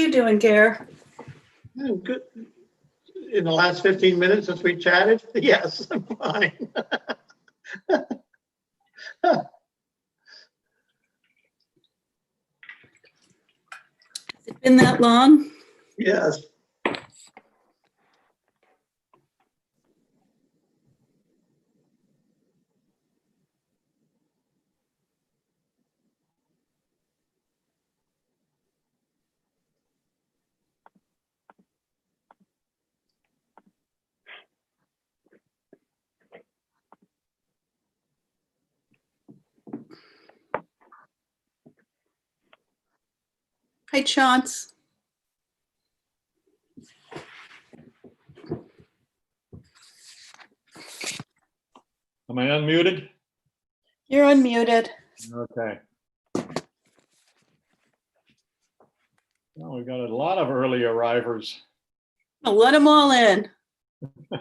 How you doing, Gare? Good. In the last 15 minutes since we chatted? Yes, I'm fine. Has it been that long? Yes. Hi, Chance. Am I unmuted? You're unmuted. Okay. Well, we've got a lot of early arrivers. I'll let them all in. The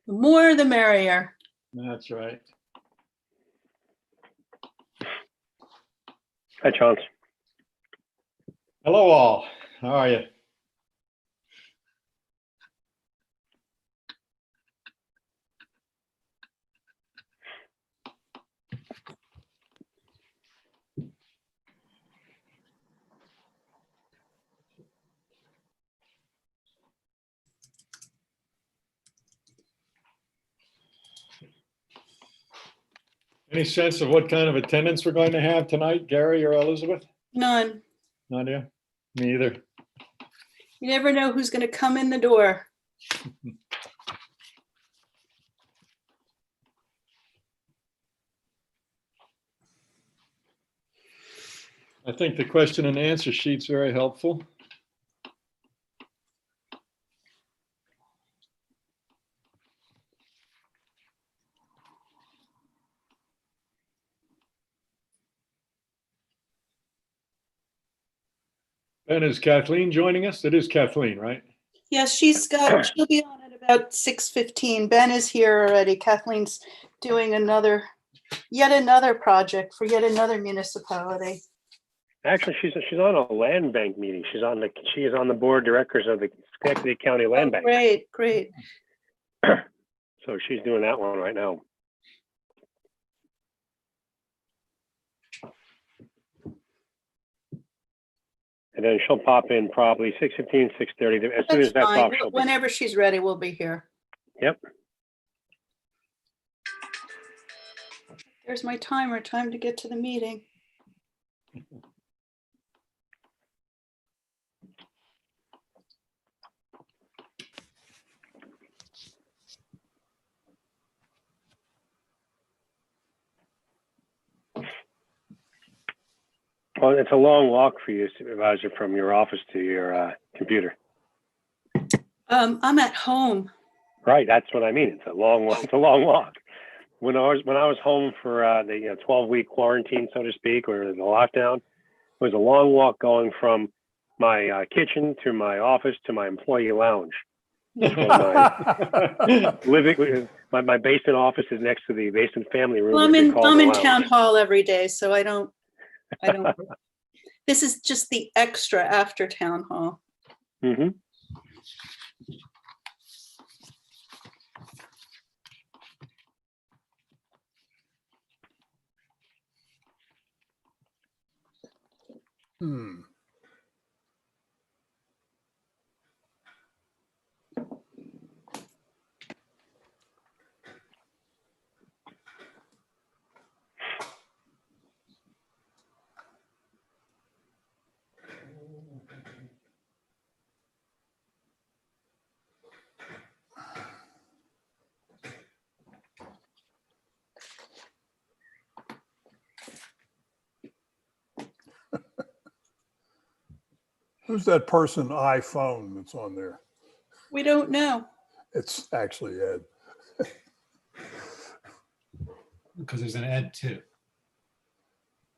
more, the merrier. That's right. Hi, Chance. Hello, all. How are you? Any sense of what kind of attendance we're going to have tonight, Gary or Elizabeth? None. Not yet. Me either. You never know who's going to come in the door. I think the question and answer sheet's very helpful. And is Kathleen joining us? It is Kathleen, right? Yes, she'll be on at about 6:15. Ben is here already. Kathleen's doing yet another project for yet another municipality. Actually, she's on a land bank meeting. She is on the board of directors of the Schenectady County Land Bank. Great, great. So she's doing that one right now. And then she'll pop in probably 6:15, 6:30. As soon as that's fine. off, she'll be. Whenever she's ready, we'll be here. Yep. There's my timer. Time to get to the meeting. Well, it's a long walk for you, Supervisor, from your office to your computer. I'm at home. Right. That's what I mean. It's a long walk. It's a long walk. When I was home for the 12-week quarantine, so to speak, or the lockdown, it was a long walk going from my kitchen to my office to my employee lounge. My basement office is next to the basement family room. Well, I'm in town hall every day, so I don't. This is just the extra after town hall. Mm-hmm. Who's that person iPhone that's on there? We don't know. It's actually Ed. Because there's an Ed too.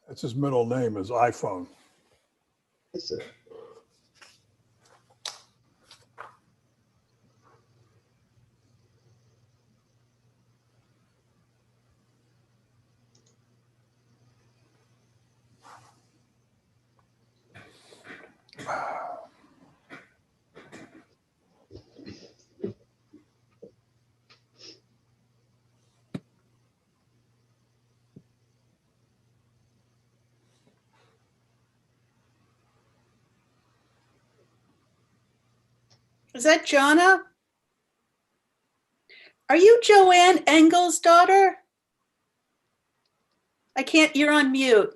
That's his middle name is iPhone. That's it. Is that Jonna? Are you Joanne Engel's daughter? I can't, you're on mute.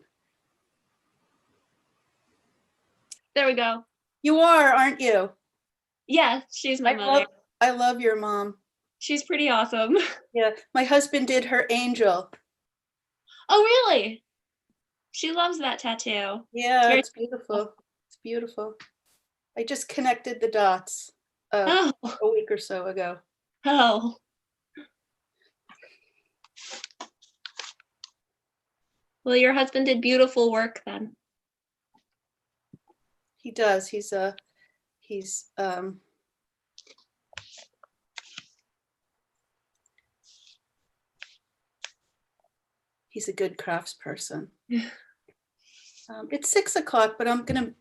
There we go. You are, aren't you? Yeah, she's my mother. I love your mom. She's pretty awesome. Yeah, my husband did her angel. Oh, really? She loves that tattoo. Yeah, very it's beautiful. It's beautiful. I just connected the dots Oh, a week or so ago. oh. Well, your husband did beautiful work then. He does. He's a good craftsperson. It's 6 o'clock, but I'm gonna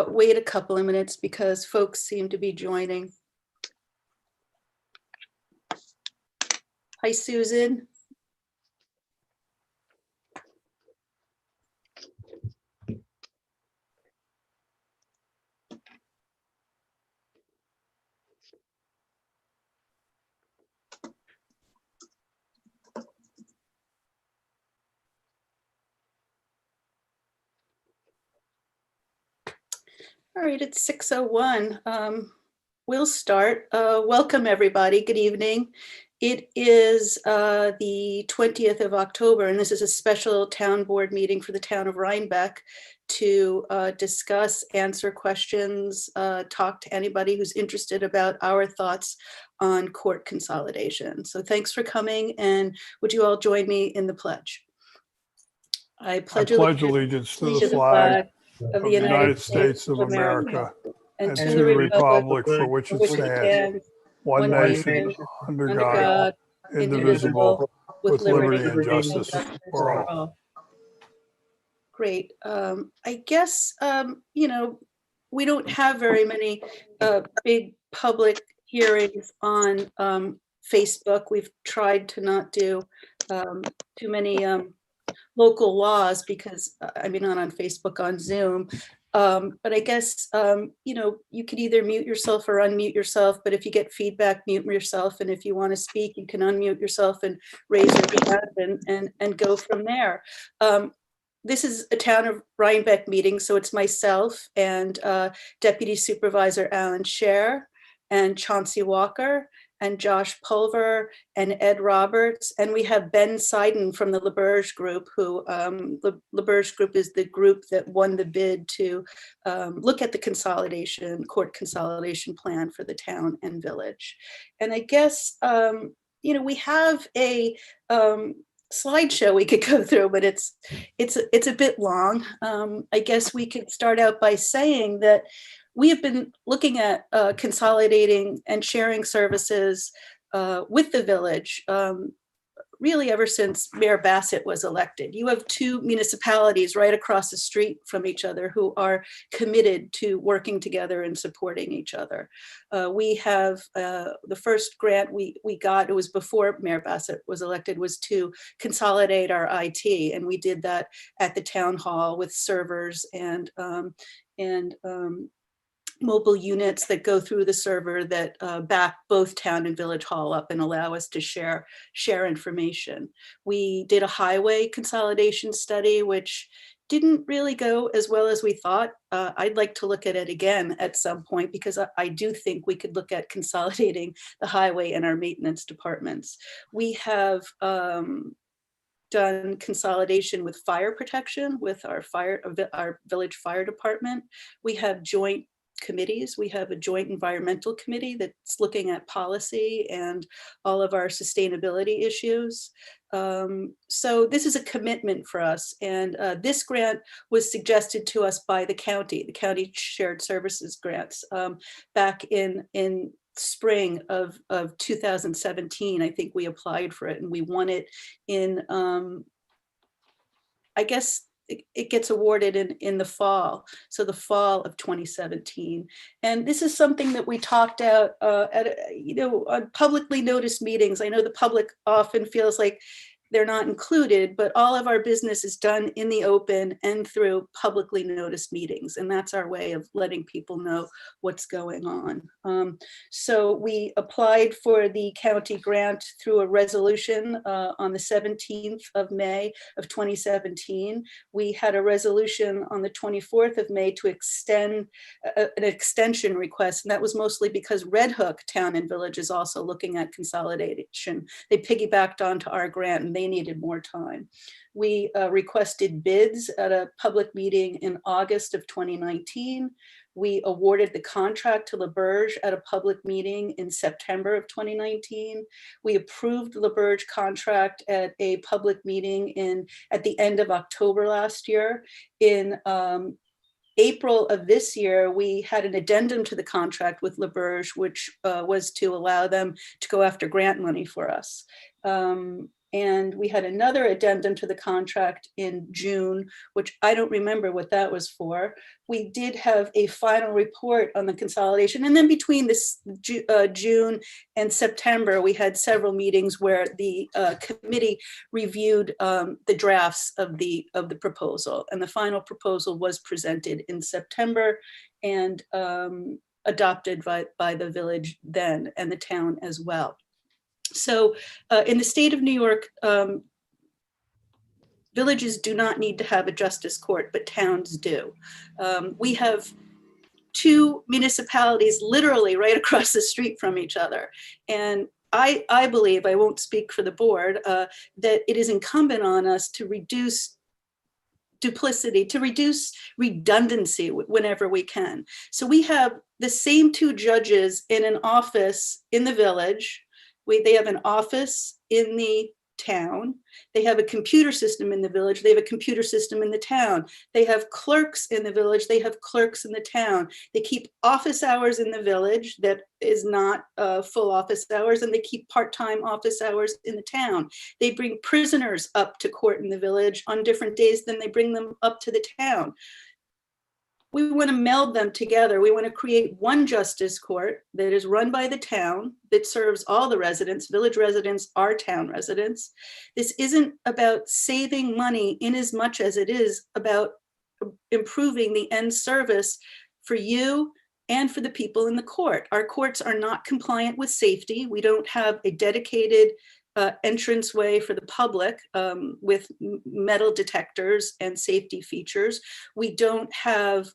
wait a couple of minutes because folks seem to be joining. Hi, Susan. All right, it's 6:01. We'll start. Welcome, everybody. Good evening. It is the 20th of October, and this is a special town board meeting for the town of Rhinebeck to discuss, answer questions, talk to anybody who's interested about our thoughts on court consolidation. So thanks for coming, and would you all join me in the pledge? I pledge allegiance to the flag of the United States of America and to the republic for which it stands, one nation, under God, indivisible, with liberty and justice for all. Great. I guess, we don't have very many big public hearings on Facebook. We've tried to not do too many local laws because, not on Facebook, on Zoom. But I guess, you could either mute yourself or unmute yourself, but if you get feedback, mute yourself. And if you want to speak, you can unmute yourself and raise your hand and go from there. This is a town of Rhinebeck meeting, so it's myself and Deputy Supervisor Alan Scher and Chauncey Walker and Josh Pulver and Ed Roberts. And we have Ben Seiden from the LaBerge Group, who the LaBerge Group is the group that won the bid to look at the court consolidation plan for the town and village. And I guess, we have a slideshow we could go through, but it's a bit long. I guess we could start out by saying that we have been looking at consolidating and sharing services with the village really ever since Mayor Bassett was elected. You have two municipalities right across the street from each other who are committed to working together and supporting each other. We have the first grant we got, it was before Mayor Bassett was elected, was to consolidate our IT. And we did that at the town hall with servers and mobile units that go through the server that back both town and village hall up and allow us to share information. We did a highway consolidation study, which didn't really go as well as we thought. I'd like to look at it again at some point because I do think we could look at consolidating the highway and our maintenance departments. We have done consolidation with fire protection with our village fire department. We have joint committees. We have a joint environmental committee that's looking at policy and all of our sustainability issues. So this is a commitment for us. And this grant was suggested to us by the county shared services grants back in spring of 2017. I think we applied for it and we won it in, I guess, it gets awarded in the fall. So the fall of 2017. And this is something that we talked out at, on publicly noticed meetings. I know the public often feels like they're not included, but all of our business is done in the open and through publicly noticed meetings. And that's our way of letting people know what's going on. So we applied for the county grant through a resolution on the 17th of May of 2017. We had a resolution on the 24th of May to extend an extension request. And that was mostly because Red Hook Town and Village is also looking at consolidation. They piggybacked onto our grant and they needed more time. We requested bids at a public meeting in August of 2019. We awarded the contract to LaBerge at a public meeting in September of 2019. We approved the LaBerge contract at a public meeting at the end of October last year. In April of this year, we had an addendum to the contract with LaBerge, which was to allow them to go after grant money for us. And we had another addendum to the contract in June, which I don't remember what that was for. We did have a final report on the consolidation. And then between this June and September, we had several meetings where the committee reviewed the drafts of the proposal. And the final proposal was presented in September and adopted by the village then and the town as well. So in the state of New York, villages do not need to have a justice court, but towns do. We have two municipalities literally right across the street from each other. And I believe, I won't speak for the board, that it is incumbent on us to reduce duplicity, to reduce redundancy whenever we can. So we have the same two judges in an office in the village. They have an office in the town. They have a computer system in the village. They have a computer system in the town. They have clerks in the village. They have clerks in the town. They keep office hours in the village that is not full office hours, and they keep part-time office hours in the town. They bring prisoners up to court in the village on different days than they bring them up to the town. We want to meld them together. We want to create one justice court that is run by the town, that serves all the residents. Village residents are town residents. This isn't about saving money in as much as it is about improving the end service for you and for the people in the court. Our courts are not compliant with safety. We don't have a dedicated entranceway for the public with metal detectors and safety features. We don't have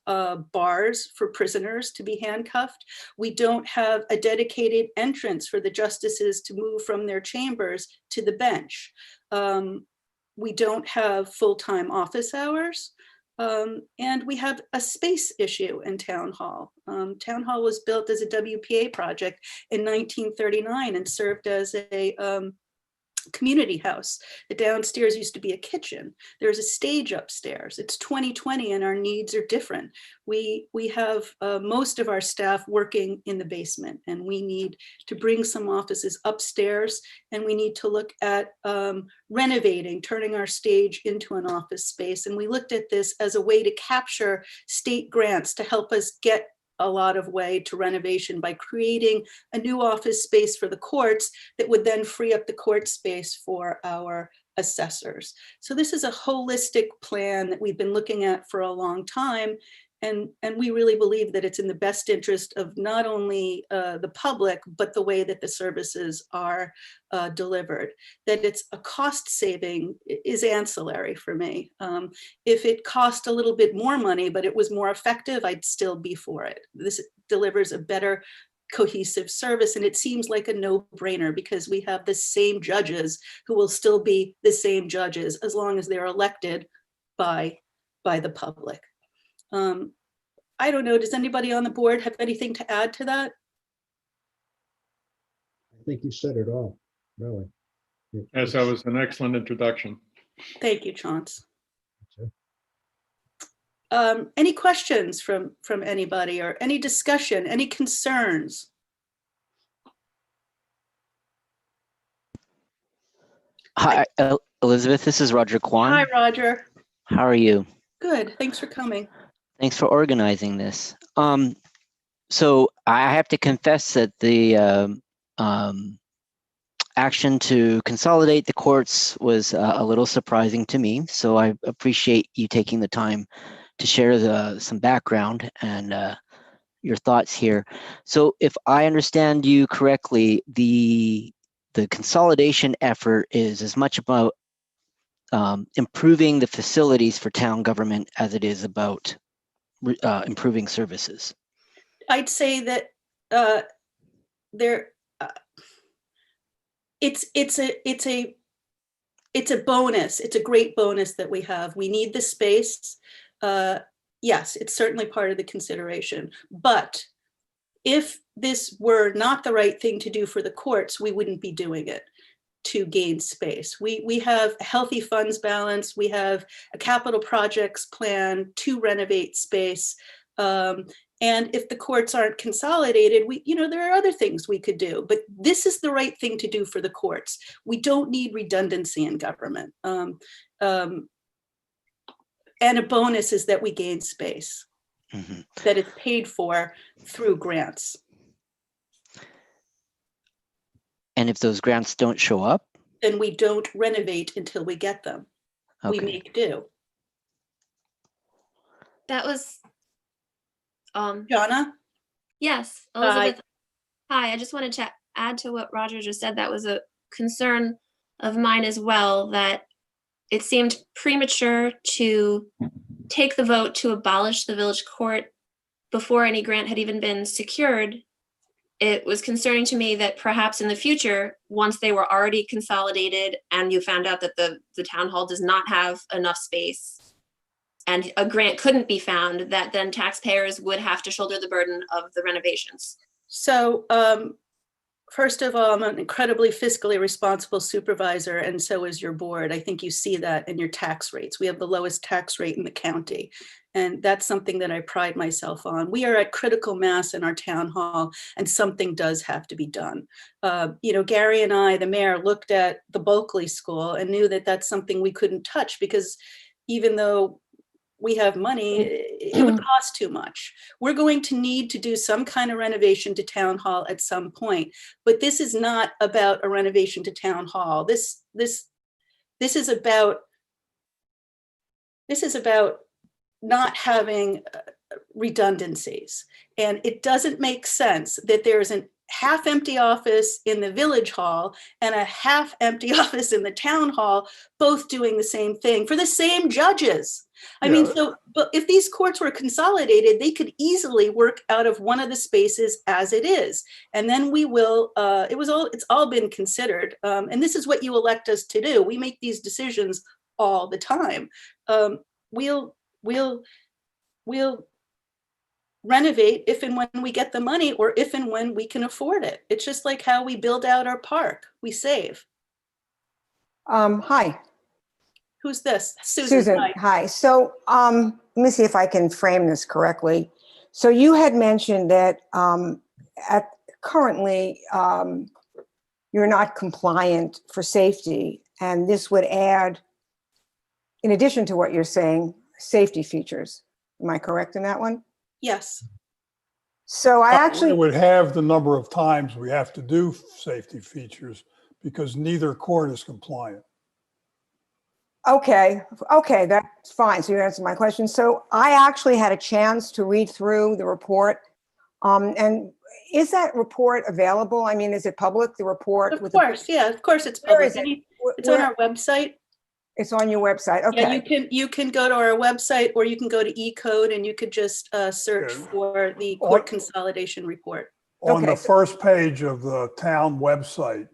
bars for prisoners to be handcuffed. We don't have a dedicated entrance for the justices to move from their chambers to the bench. We don't have full-time office hours. And we have a space issue in Town Hall. Town Hall was built as a WPA project in 1939 and served as a community house. The downstairs used to be a kitchen. There's a stage upstairs. It's 2020 and our needs are different. We have most of our staff working in the basement, and we need to bring some offices upstairs, and we need to look at renovating, turning our stage into an office space. And we looked at this as a way to capture state grants to help us get a lot of way to renovation by creating a new office space for the courts that would then free up the court space for our assessors. So this is a holistic plan that we've been looking at for a long time. And we really believe that it's in the best interest of not only the public, but the way that the services are delivered. That it's a cost saving is ancillary for me. If it cost a little bit more money, but it was more effective, I'd still be for it. This delivers a better cohesive service, and it seems like a no-brainer because we have the same judges who will still be the same judges as long as they're elected by the public. I don't know, does anybody on the board have anything to add to that? I think you said it all, really. Yes, that was an excellent introduction. Thank you, Chauncey. That's Any questions from anybody or any discussion, any concerns? Hi, Elizabeth, this is Roger Kwan. Hi, Roger. How are you? Good, thanks for coming. Thanks for organizing this. So I have to confess that the action to consolidate the courts was a little surprising to me. So I appreciate you taking the time to share some background and your thoughts here. So if I understand you correctly, the consolidation effort is as much about improving the facilities for town government as it is about improving services. I'd say that there, it's a bonus. It's a great bonus that we have. We need the space. Yes, it's certainly part of the consideration. But if this were not the right thing to do for the courts, we wouldn't be doing it to gain space. We have a healthy funds balance. We have a capital projects plan to renovate space. And if the courts aren't consolidated, there are other things we could do, but this is the right thing to do for the courts. We don't need redundancy in government. And a bonus is that we gain space that is paid for through grants. And if those grants don't show up? Then we don't renovate until we get them. Okay. We make do. That was, Jonna? yes, Elizabeth. Hi, I just wanted to add to what Roger just said. That was a concern of mine as well, that it seemed premature to take the vote to abolish the village court before any grant had even been secured. It was concerning to me that perhaps in the future, once they were already consolidated and you found out that the town hall does not have enough space and a grant couldn't be found, that then taxpayers would have to shoulder the burden of the renovations. So first of all, I'm an incredibly fiscally responsible supervisor, and so is your board. I think you see that in your tax rates. We have the lowest tax rate in the county, and that's something that I pride myself on. We are at critical mass in our town hall, and something does have to be done. Gary and I, the mayor, looked at the Bulkley School and knew that that's something we couldn't touch because even though we have money, it would cost too much. We're going to need to do some kind of renovation to town hall at some point, but this is not about a renovation to town hall. This is about not having redundancies. And it doesn't make sense that there's an half empty office in the village hall and a half empty office in the town hall, both doing the same thing for the same judges. I mean, but if these courts were consolidated, they could easily work out of one of the spaces as it is. And then we will, it's all been considered. And this is what you elect us to do. We make these decisions all the time. We'll renovate if and when we get the money or if and when we can afford it. It's just like how we build out our park, we save. Hi. Who's this? Susan, hi. So let me see if I can frame this correctly. So you had mentioned that currently you're not compliant for safety, and this would add, in addition to what you're saying, safety features. Am I correct in that one? Yes. So I actually It would have the number of times we have to do safety features because neither court is compliant. Okay, that's fine. So you answered my question. So I actually had a chance to read through the report. And is that report available? I mean, is it public, the report? Of course, yeah, of course it's public. It's on our website. It's on your website, okay. Yeah, you can go to our website or you can go to eCode and you could just search for the court consolidation report. On the first page of the town website,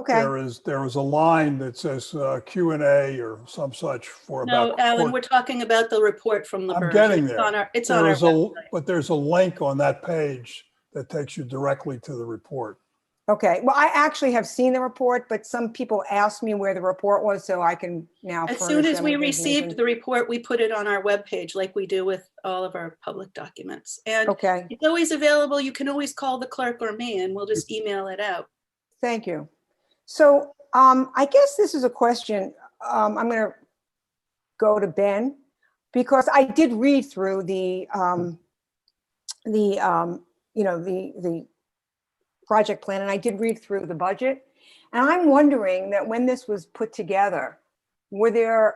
there is a line that says Q&A or some such for about. No, Alan, we're talking about the report from the. I'm getting there. It's on our website. But there's a link on that page that takes you directly to the report. Okay, well, I actually have seen the report, but some people asked me where the report was, so I can now. As soon as we received the report, we put it on our webpage like we do with all of our public documents. And it's always available. You can always call the clerk or me and we'll just email it out. Thank you. So I guess this is a question. I'm going to go to Ben because I did read through the project plan, and I did read through the budget. And I'm wondering that when this was put together, were there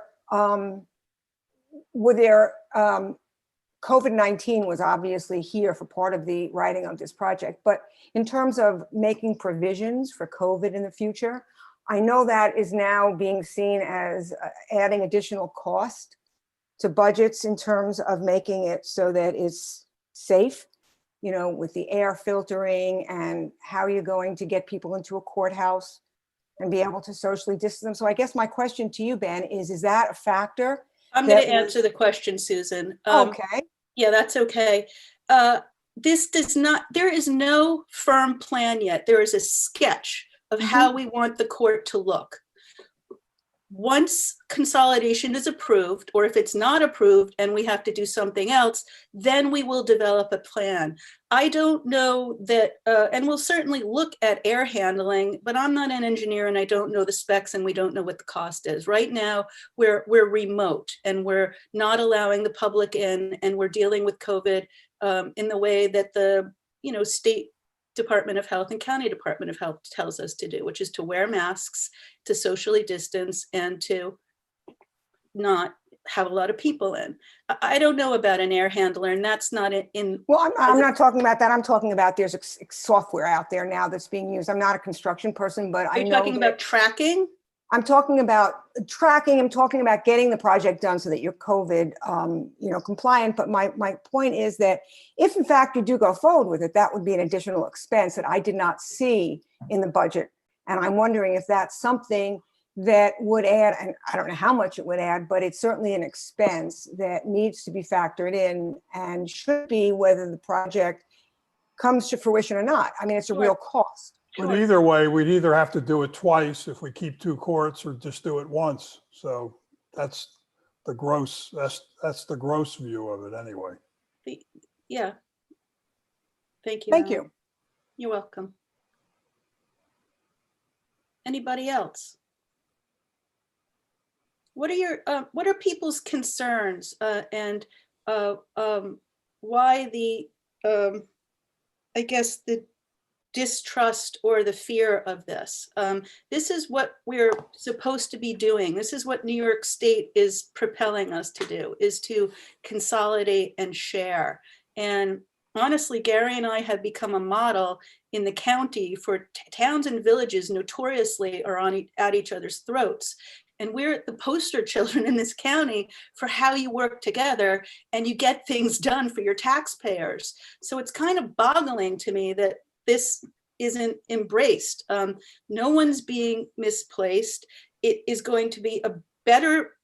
COVID-19 was obviously here for part of the writing of this project, but in terms of making provisions for COVID in the future, I know that is now being seen as adding additional cost to budgets in terms of making it so that it's safe, you know, with the air filtering and how you're going to get people into a courthouse and be able to socially distance them. So I guess my question to you, Ben, is that a factor? I'm going to answer the question, Susan. Okay. Yeah, that's okay. This does not, there is no firm plan yet. There is a sketch of how we want the court to look. Once consolidation is approved, or if it's not approved and we have to do something else, then we will develop a plan. I don't know that, and we'll certainly look at air handling, but I'm not an engineer and I don't know the specs and we don't know what the cost is. Right now, we're remote and we're not allowing the public in, and we're dealing with COVID in the way that the state Department of Health and County Department of Health tells us to do, which is to wear masks, to socially distance, and to not have a lot of people in. I don't know about an air handler, and that's not in. Well, I'm not talking about that. I'm talking about there's software out there now that's being used. I'm not a construction person, but I know. You're talking about tracking? I'm talking about tracking. I'm talking about getting the project done so that you're COVID, compliant. But my point is that if in fact you do go forward with it, that would be an additional expense that I did not see in the budget. And I'm wondering if that's something that would add, and I don't know how much it would add, but it's certainly an expense that needs to be factored in and should be whether the project comes to fruition or not. I mean, it's a real cost. But either way, we'd either have to do it twice if we keep 2 courts, or just do it once. So that's the gross, that's the gross view of it anyway. Yeah. Thank you. Thank Alan. you. You're welcome. Anybody else? What are people's concerns and why the I guess the distrust or the fear of this? This is what we're supposed to be doing. This is what New York State is propelling us to do, is to consolidate and share. And honestly, Gary and I have become a model in the county for towns and villages notoriously are at each other's throats. And we're the poster children in this county for how you work together and you get things done for your taxpayers. So it's kind of boggling to me that this isn't embraced. No one's being misplaced. It is going to be a better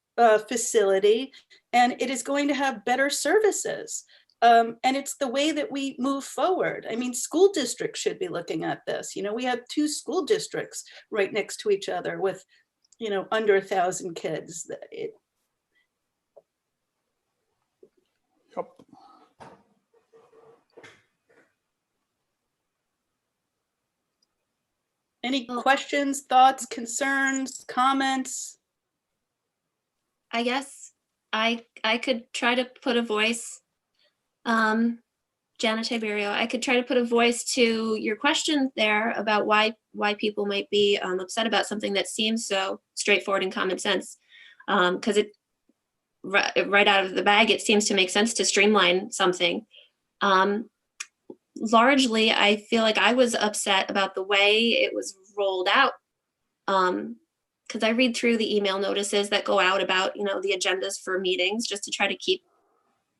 facility, and it is going to have better services. And it's the way that we move forward. I mean, school districts should be looking at this. We have 2 school districts right next to each other with, under 1,000 kids. Yep. Any questions, thoughts, concerns, comments? I guess I could try to put a voice, Janet Tiberio, I could try to put a voice to your question there about why people might be upset about something that seems so straightforward and common sense. Because it right out of the bag, it seems to make sense to streamline something. Largely, I feel like I was upset about the way it was rolled out. Because I read through the email notices that go out about, the agendas for meetings, just to try to keep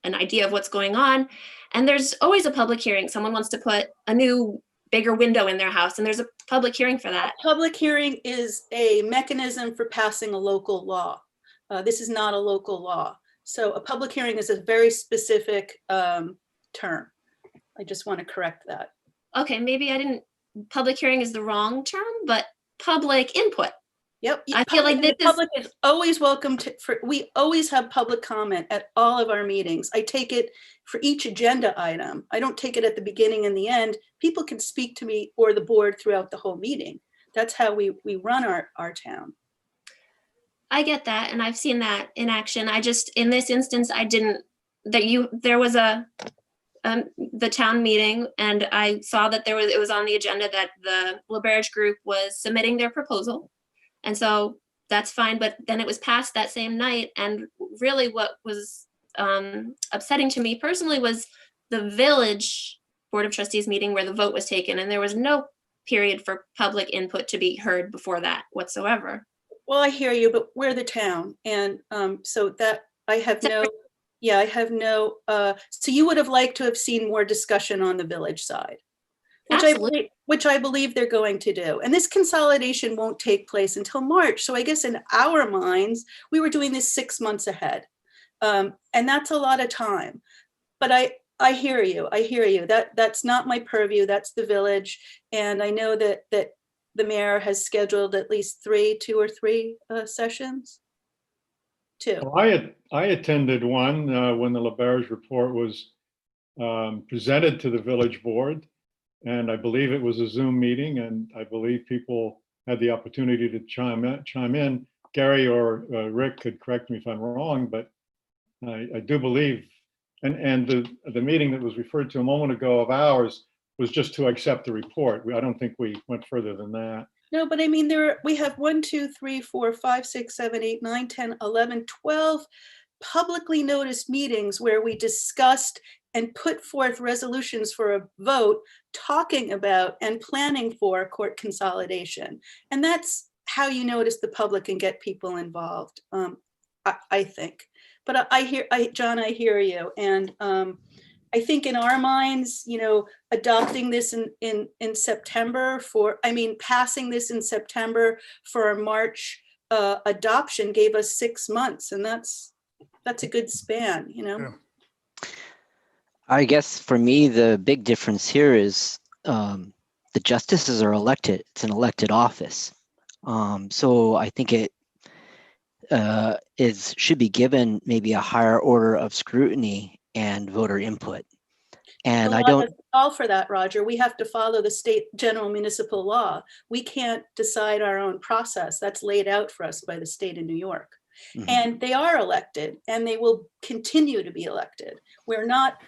an idea of what's going on. And there's always a public hearing. Someone wants to put a new, bigger window in their house, and there's a public hearing for that. A public hearing is a mechanism for passing a local law. This is not a local law. So a public hearing is a very specific term. I just want to correct that. Okay, maybe public hearing is the wrong term, but public input. Yep. I feel like the public is always welcome we always have public comment at all of our meetings. I take it for each agenda item. I don't take it at the beginning and the end. People can speak to me or the board throughout the whole meeting. That's how we run our town. I get that, and I've seen that in action. I just, in this instance, I didn't, there was a the town meeting, and I saw that it was on the agenda that the LaBerge group was submitting their proposal. And so that's fine, but then it was passed that same night. And really what was upsetting to me personally was the village Board of Trustees meeting where the vote was taken, and there was no period for public input to be heard before that whatsoever. Well, I hear you, but we're the town. And so that I have no, yeah, I have no, so you would have liked to have seen more discussion on the village side, which I believe they're going to do. And this consolidation won't take place until March. So I guess in our minds, we were doing this 6 months ahead. And that's a lot of time. But I hear you. I hear you. That's not my purview. That's the village. And I know that the mayor has scheduled at least 2 or 3 sessions. 2. Well, I attended one when the LaBerge report was presented to the village board. And I believe it was a Zoom meeting, and I believe people had the opportunity to chime in. Gary or Rick could correct me if I'm wrong, but I do believe, and the meeting that was referred to a moment ago of ours was just to accept the report. I don't think we went further than that. No, but I mean, we have 1, 2, 3, 4, 5, 6, 7, 8, 9, 10, 11, 12 publicly noticed meetings where we discussed and put forth resolutions for a vote talking about and planning for court consolidation. And that's how you notice the public and get people involved, I think. But John, I hear you. And I think in our minds, adopting this in September passing this in September for a March adoption gave us 6 months. And that's a good span, Yeah. I guess for me, the big difference here is the justices are elected. It's an elected office. So I think it should be given maybe a higher order of scrutiny and voter input. And I don't call for that, Roger. We have to follow the state general municipal law. We can't decide our own process. That's laid out for us by the state of New York. Mm-hmm. And they are elected, and they will continue to be elected. We're not,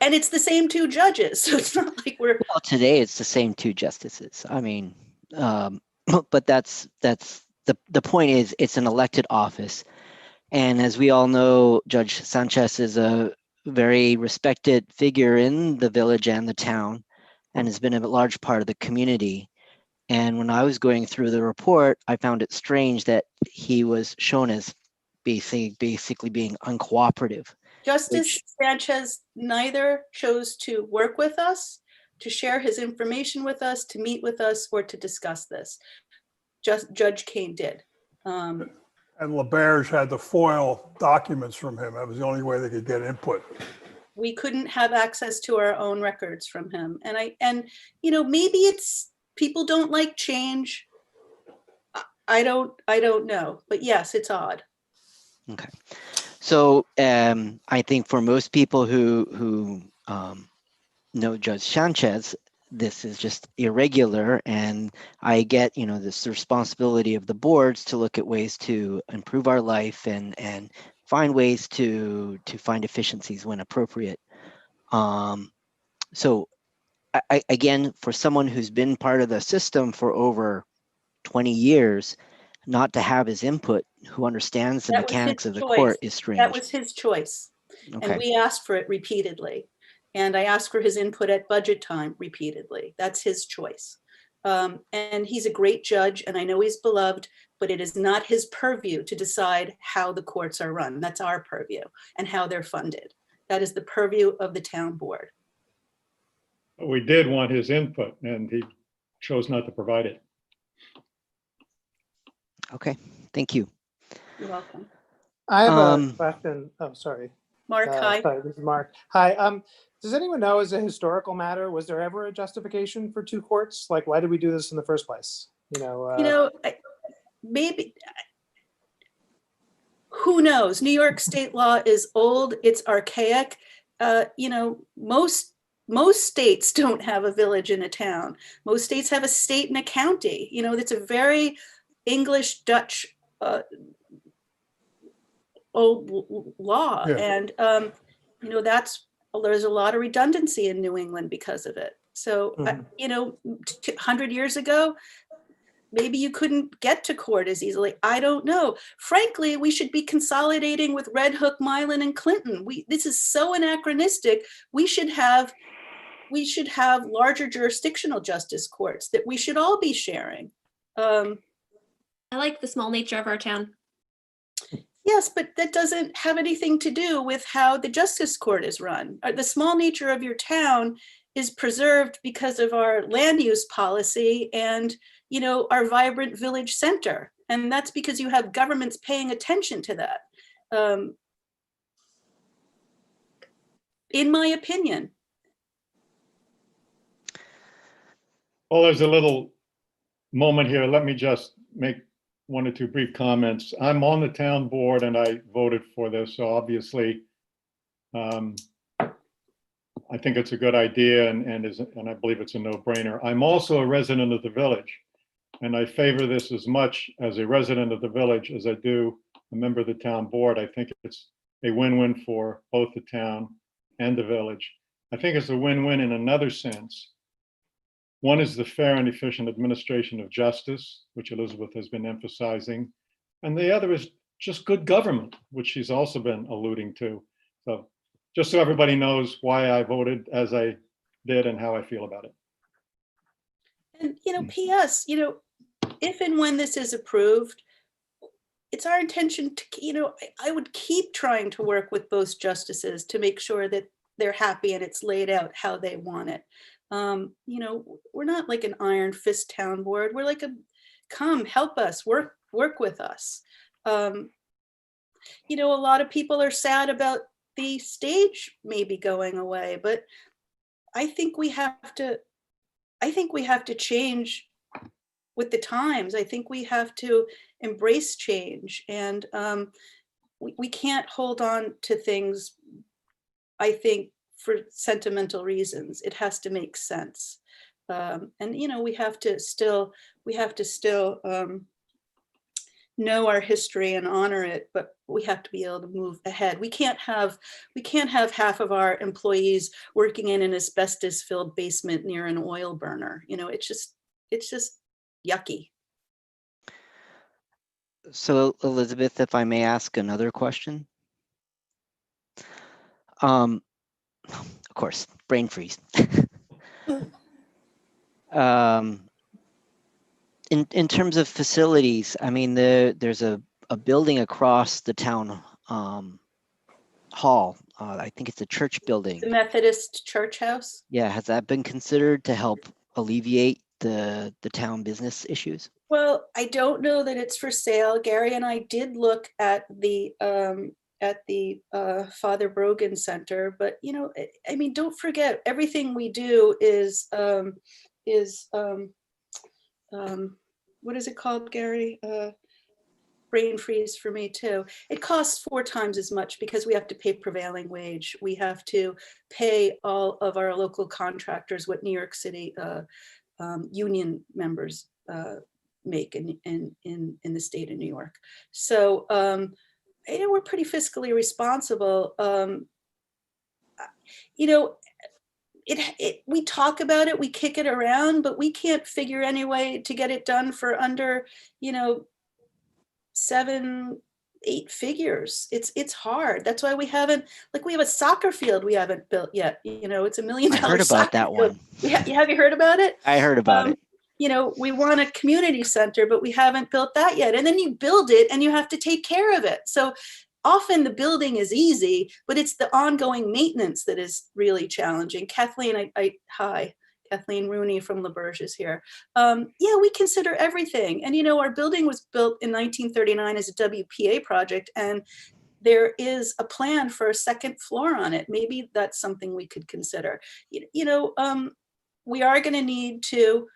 and it's the same 2 judges. So it's not like well, today it's the same 2 justices. I mean, but that's the point is it's an elected office. And as we all know, Judge Sanchez is a very respected figure in the village and the town, and has been a large part of the community. And when I was going through the report, I found it strange that he was shown as basically being uncooperative. Justice Sanchez neither chose to work with us, to share his information with us, to meet with us, or to discuss this. Judge Kane did. And LaBerge had to foil documents from him. That was the only way they could get input. We couldn't have access to our own records from him. And maybe it's people don't like change. I don't know, but yes, it's odd. Okay. So I think for most people who know Judge Sanchez, this is just irregular, and I get this responsibility of the boards to look at ways to improve our life and find ways to find efficiencies when appropriate. So again, for someone who's been part of the system for over 20 years, not to have his input, who understands the mechanics of the court, is strange. That was his choice. Okay. And we asked for it repeatedly. And I asked for his input at budget time repeatedly. That's his choice. And he's a great judge, and I know he's beloved, but it is not his purview to decide how the courts are run. That's our purview, and how they're funded. That is the purview of the town board. We did want his input, and he chose not to provide it. Okay, thank you. You're welcome. I have a question. Oh, sorry. Mark, hi. Sorry, this is Mark. Hi. Does anyone know, as a historical matter, was there ever a justification for 2 courts? Like, why did we do this in the first place? Maybe. Who knows? New York state law is old. It's archaic. Most states don't have a village in a town. Most states have a state and a county. It's a very English Dutch old law. Yeah. And, that's there's a lot of redundancy in New England because of it. So, you know, 100 years ago, maybe you couldn't get to court as easily. I don't know. Frankly, we should be consolidating with Red Hook, Milan, and Clinton. This is so anachronistic. We should have larger jurisdictional justice courts that we should all be sharing. I like the small nature of our town. Yes, but that doesn't have anything to do with how the justice court is run. The small nature of your town is preserved because of our land use policy and, you know, our vibrant village center. And that's because you have governments paying attention to that. In my opinion. Well, there's a little moment here. Let me just make one or two brief comments. I'm on the town board and I voted for this, so obviously I think it's a good idea and I believe it's a no-brainer. I'm also a resident of the village, and I favor this as much as a resident of the village as I do a member of the town board. I think it's a win-win for both the town and the village. I think it's a win-win in another sense. One is the fair and efficient administration of justice, which Elizabeth has been emphasizing. And the other is just good government, which she's also been alluding to. So just so everybody knows why I voted as I did and how I feel about it. And, you know, P.S., you know, if and when this is approved, it's our intention to, you know, I would keep trying to work with both justices to make sure that they're happy and it's laid out how they want it. You know, we're not like an iron fist town board. We're like come help us, work with us. You know, a lot of people are sad about the stage maybe going away, but I think we have to change with the times. I think we have to embrace change, and we can't hold on to things, I think, for sentimental reasons. It has to make sense. And, you know, we have to still know our history and honor it, but we have to be able to move ahead. We can't have half of our employees working in an asbestos-filled basement near an oil burner. You know, it's just yucky. So Elizabeth, if I may ask another question. Of course, brain freeze. In terms of facilities, I mean, there's a building across the town hall. I think it's a church building. The Methodist church house. Yeah, has that been considered to help alleviate the town business issues? Well, I don't know that it's for sale. Gary and I did look at the Father Brogan Center, but you know, I mean, don't forget, everything we do is what is it called, Gary? Brain freeze for me too. It costs 4 times as much because we have to pay prevailing wage. We have to pay all of our local contractors what New York City union members make in the state of New York. So you know, we're pretty fiscally responsible. You know, we talk about it, we kick it around, but we can't figure any way to get it done for under, you know, 7-8 figures. It's hard. That's why we haven't, like, we have a soccer field we haven't built yet. You know, it's $1 million. I heard about that one. Have you heard about it? I heard about it. You know, we want a community center, but we haven't built that yet. And then you build it and you have to take care of it. So often the building is easy, but it's the ongoing maintenance that is really challenging. Kathleen, hi, Kathleen Rooney from LaBerge is here. Yeah, we consider everything. And, you know, our building was built in 1939 as a WPA project, and there is a plan for a second floor on it. Maybe that's something we could consider. You know, we are going to need to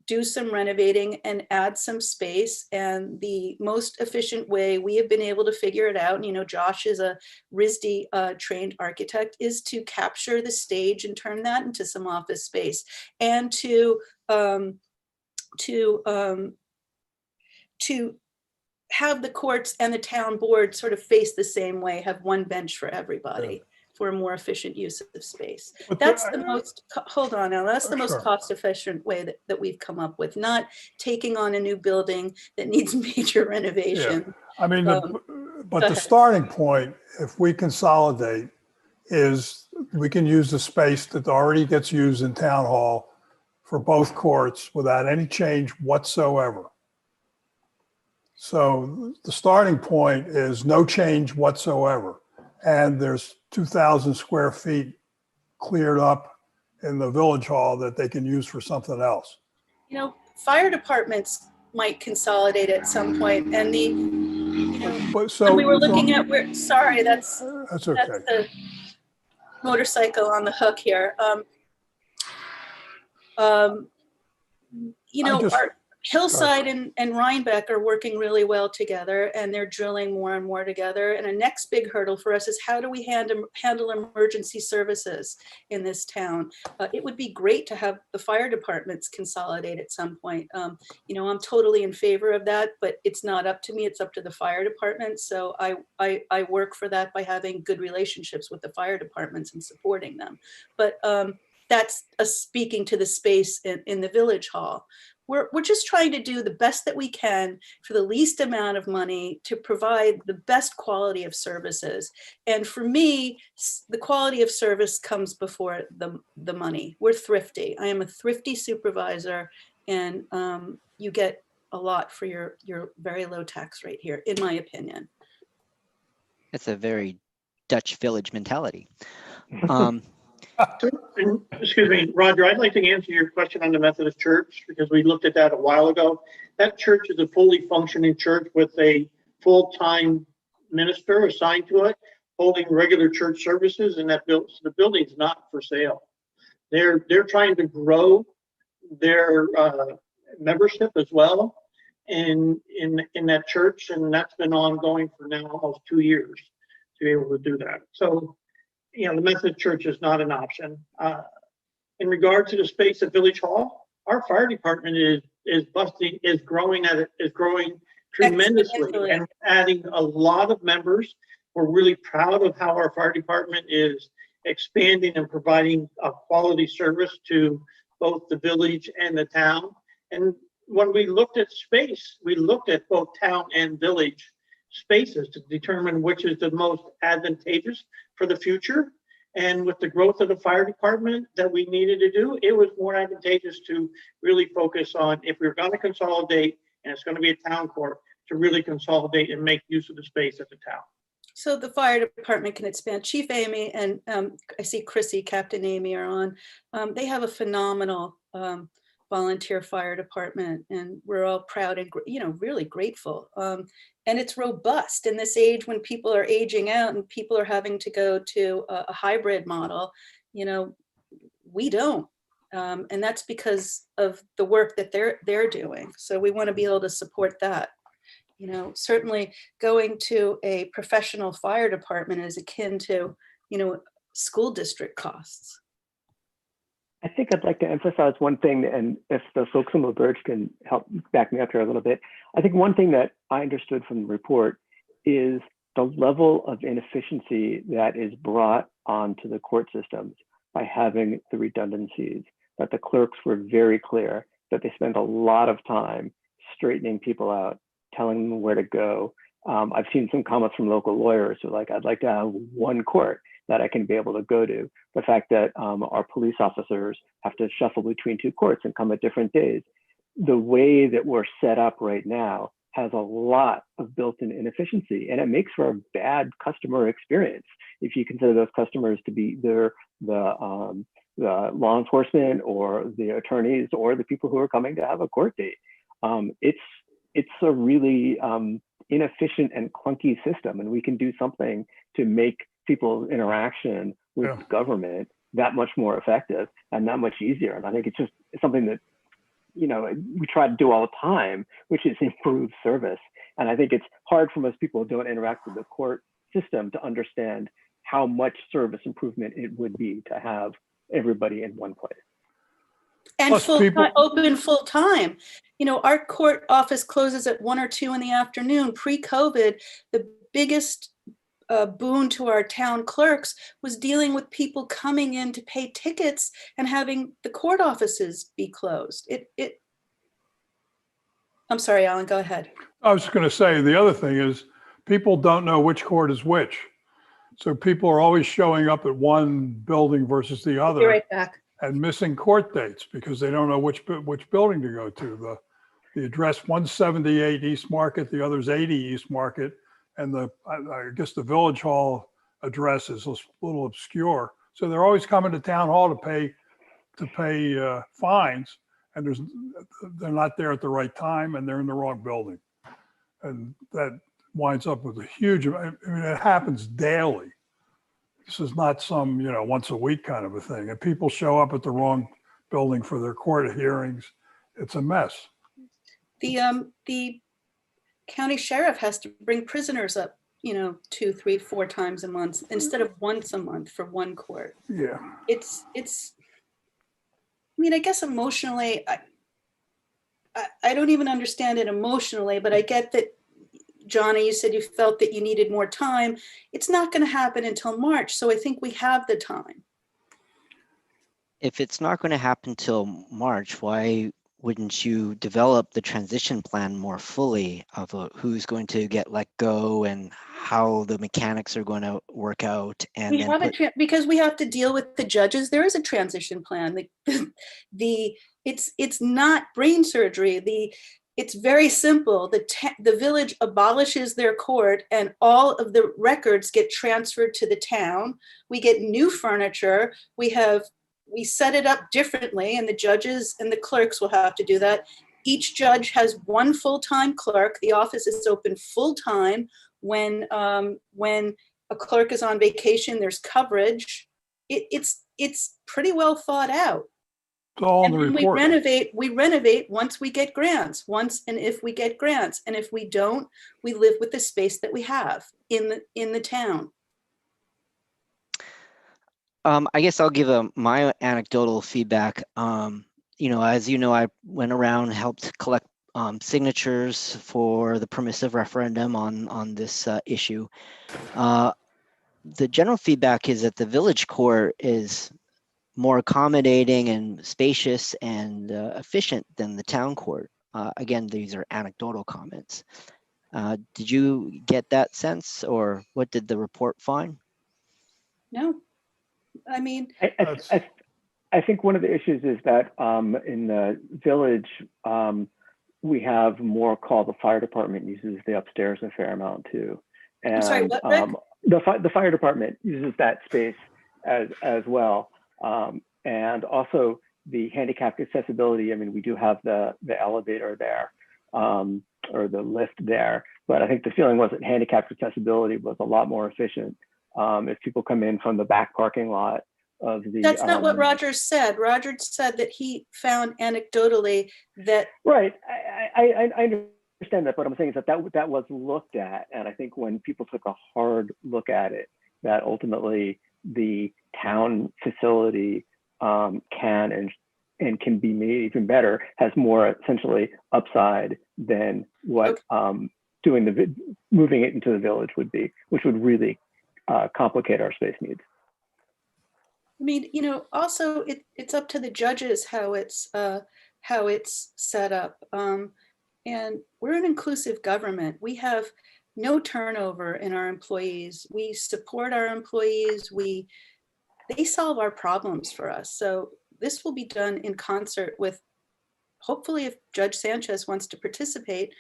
do some renovating and add some space. And the most efficient way we have been able to figure it out, and, you know, Josh is a RISD trained architect, is to capture the stage and turn that into some office space, and to have the courts and the town board sort of face the same way, have one bench for everybody. for a more efficient use of space. But That's the most, hold on now, that's the most Sure. cost efficient way that we've come up with, not taking on a new building that needs major renovation. I mean, go but the ahead. starting point, if we consolidate, is we can use the space that already gets used in town hall for both courts without any change whatsoever. So the starting point is no change whatsoever. And there's 2,000 square feet cleared up in the village hall that they can use for something else. You know, fire departments might consolidate at some point, and the, you know, when we were looking at where, sorry, that's okay. that's the motorcycle on the hook here. You know, our Hillside and Rhinebeck are working really well together, and they're drilling more and more together. And a next big hurdle for us is how do we handle emergency services in this town? It would be great to have the fire departments consolidate at some point. You know, I'm totally in favor of that, but it's not up to me. It's up to the fire department. So I work for that by having good relationships with the fire departments and supporting them. But that's speaking to the space in the village hall. We're just trying to do the best that we can for the least amount of money to provide the best quality of services. And for me, the quality of service comes before the money. We're thrifty. I am a thrifty supervisor, and you get a lot for your very low tax rate here, in my opinion. It's a very Dutch village mentality. Excuse me, Roger, I'd like to answer your question on the Methodist Church because we looked at that a while ago. That church is a fully functioning church with a full-time minister assigned to it, holding regular church services, and the building's not for sale. They're trying to grow their membership as well in that church, and that's been ongoing for now almost 2 years to be able to do that. So, you know, the Methodist Church is not an option. In regard to the space at Village Hall, our fire department is growing tremendously and adding a lot of members. We're really proud of how our fire department is expanding and providing a quality service to both the village and the town. And when we looked at space, we looked at both town and village spaces to determine which is the most advantageous for the future. And with the growth of the fire department that we needed to do, it was more advantageous to really focus on, if we we're going to consolidate and it's going to be a town court, to really consolidate and make use of the space at the town. So the fire department can expand. Chief Amy and I see Chrissy, Captain Amy are on. They have a phenomenal volunteer fire department, and we're all proud and, you know, really grateful. And it's robust in this age when people are aging out and people are having to go to a hybrid model. You know, we don't. And that's because of the work that they're doing. So we want to be able to support that. You know, certainly going to a professional fire department is akin to, you know, school district costs. I think I'd like to emphasize one thing, and if the folks on LaBerge can help back me up here a little bit. I think one thing that I understood from the report is the level of inefficiency that is brought onto the court systems by having the redundancies, that the clerks were very clear that they spend a lot of time straightening people out, telling them where to go. I've seen some comments from local lawyers who are like, I'd like to have one court that I can be able to go to. The fact that our police officers have to shuffle between two courts and come at different days. The way that we're set up right now has a lot of built-in inefficiency, and it makes for a bad customer experience if you consider those customers to be the law enforcement or the attorneys or the people who are coming to have a court date. It's a really inefficient and clunky system, and we can do something to make people's interaction with government that much more effective and that much easier. And I think it's something that, you know, we try to do all the time, which is improve service. And I think it's hard for most people who don't interact with the court system to understand how much service improvement it would be to have everybody in one place. And open full time. You know, our court office closes at 1 or 2 in the afternoon. Pre-COVID, the biggest boon to our town clerks was dealing with people coming in to pay tickets and having the court offices be closed. I'm sorry, Alan, go ahead. I was going to say, the other thing is people don't know which court is which. So people are always showing up at one building versus the Be other right back. and missing court dates because they don't know which building to go to. The address 178 East Market, the other's 80 East Market, and I guess the Village Hall address is a little obscure. So they're always coming to town hall to pay fines, and they're not there at the right time, and they're in the wrong building, and that winds up with a huge. I mean, it happens daily. This is not some once a week kind of a thing, and people show up at the wrong building for their court hearings. It's a mess. The county sheriff has to bring prisoners up, 2, 3, 4 times a month instead of once a month for one court. Yeah. It's. I mean, I guess emotionally, I don't even understand it emotionally, but I get that, Johnny, you said you felt that you needed more time. It's not going to happen until March, so I think we have the time. If it's not going to happen till March, why wouldn't you develop the transition plan more fully of who's going to get let go and how the mechanics are going to work out? And We have because we have to deal with the judges. There is a transition plan. It's not brain surgery. It's very simple. The village abolishes their court and all of the records get transferred to the town. We get new furniture. We set it up differently, and the judges and the clerks will have to do that. Each judge has one full-time clerk. The office is open full-time. When a clerk is on vacation, there's coverage. It's pretty well thought out. It's all in the And report. we renovate once we get grants, if we get grants. And if we don't, we live with the space that we have in the town. I guess I'll give my anecdotal feedback. As you know, I went around, helped collect signatures for the permissive referendum on this issue. The general feedback is that the village court is more accommodating and spacious and efficient than the town court. Again, these are anecdotal comments. Did you get that sense, or what did the report find? No, I mean, I think one of the issues is that in the village, we have more call. The fire department uses the upstairs a fair amount too. And I'm sorry, what, Rick? The fire department uses that space as well. And also the handicapped accessibility. I mean, we do have the elevator there, or the lift there, but I think the feeling was that handicapped accessibility was a lot more efficient if people come in from the back parking lot of the. That's not what Roger said. Roger said that he found anecdotally that. Right, I understand that, but I'm saying is that was looked at, and I think when people took a hard look at it, that ultimately the town facility can be made even better, has more essentially upside than what moving it into the village would be, which would really complicate our space needs. I mean, also it's up to the judges how it's set up. And we're an inclusive government. We have no turnover in our employees. We support our employees. They solve our problems for us. So this will be done in concert with, hopefully if Judge Sanchez wants to participate,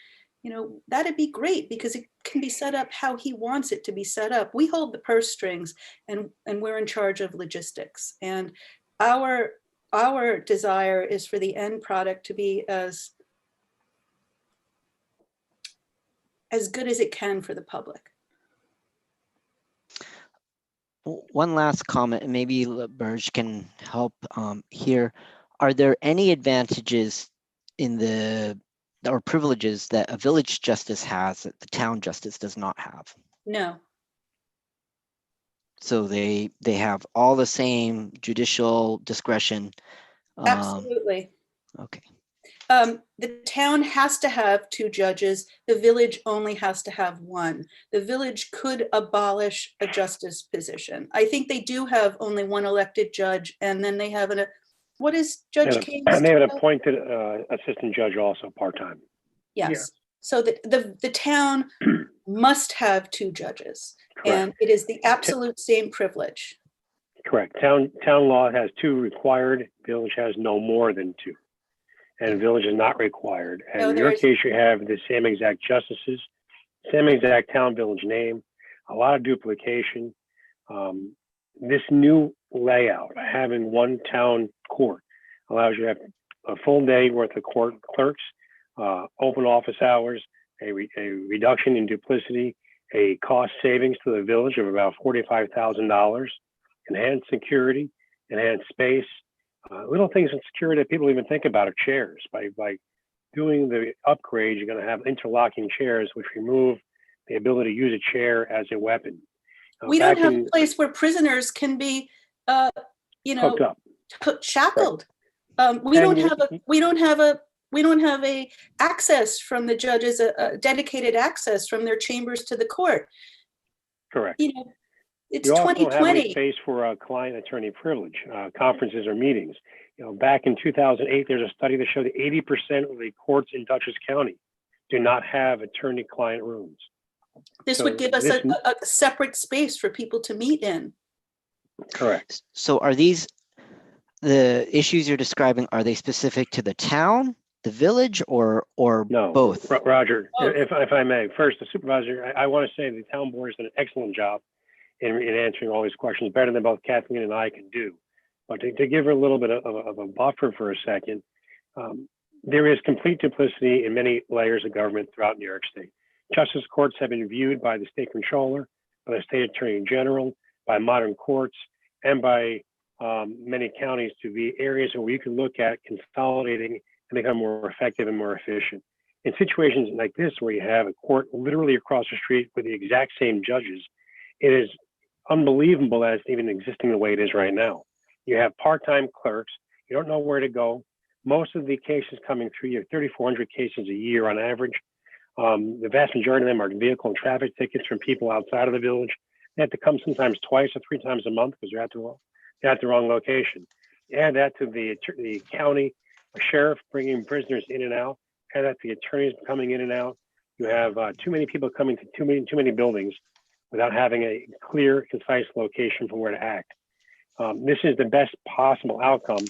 that'd be great because it can be set up how he wants it to be set up. We hold the purse strings and we're in charge of logistics. And our desire is for the end product to be as good as it can for the public. One last comment, and maybe Burge can help here. Are there any advantages or privileges that a village justice has that the town justice does not have? No. So they have all the same judicial discretion. Absolutely. Okay. The town has to have 2 judges. The village only has to have 1. The village could abolish a justice position. I think they do have only 1 elected judge, and then they have what is Judge King's? And they have an appointed assistant judge also part-time. Yes. So the town must have 2 judges, Correct. and it is the absolute same privilege. Correct. Town law has 2 required. Village has no more than 2. And village is not required. And No, in your there's- case, you have the same exact justices, same exact town village name, a lot of duplication. This new layout, having 1 town court, allows you to have a full day worth of court clerks, open office hours, a reduction in duplicity, a cost savings to the village of about $45,000, enhanced security, enhanced space, little things in security that people even think about are chairs. By doing the upgrade, you're going to have interlocking chairs, which remove the ability to use a chair as a weapon. We don't have a place where prisoners can be, Hooked up. shackled. We don't have a access from the judges, a dedicated access from their chambers to the court. Correct. It's You also don't have 2020. any space for client attorney privilege, conferences or meetings. Back in 2008, there's a study that showed that 80% of the courts in Dutchess County do not have attorney-client rooms. This would give us a separate space for people to meet in. Correct. So are these, the issues you're describing, are they specific to the town, the village, or No, both? Roger, Both. if I may, first, the supervisor, I want to say the town board has done an excellent job in answering all these questions, better than both Kathleen and I can do. But to give her a little bit of a buffer for a second, there is complete duplicity in many layers of government throughout New York State. Justice courts have been viewed by the state controller, by the state attorney general, by modern courts, and by many counties to be areas where you can look at consolidating and become more effective and more efficient. In situations like this, where you have a court literally across the street with the exact same judges, it is unbelievable that it's even existing the way it is right now. You have part-time clerks. You don't know where to go. Most of the cases coming through, you have 3,400 cases a year on average. The vast majority of them are vehicle and traffic tickets from people outside of the village. They have to come sometimes 2 or 3 times a month because they're at the wrong location. Add that to the county sheriff bringing prisoners in and out. Add that to the attorneys coming in and out. You have too many people coming to too many buildings without having a clear, concise location for where to act. This is the best possible outcome,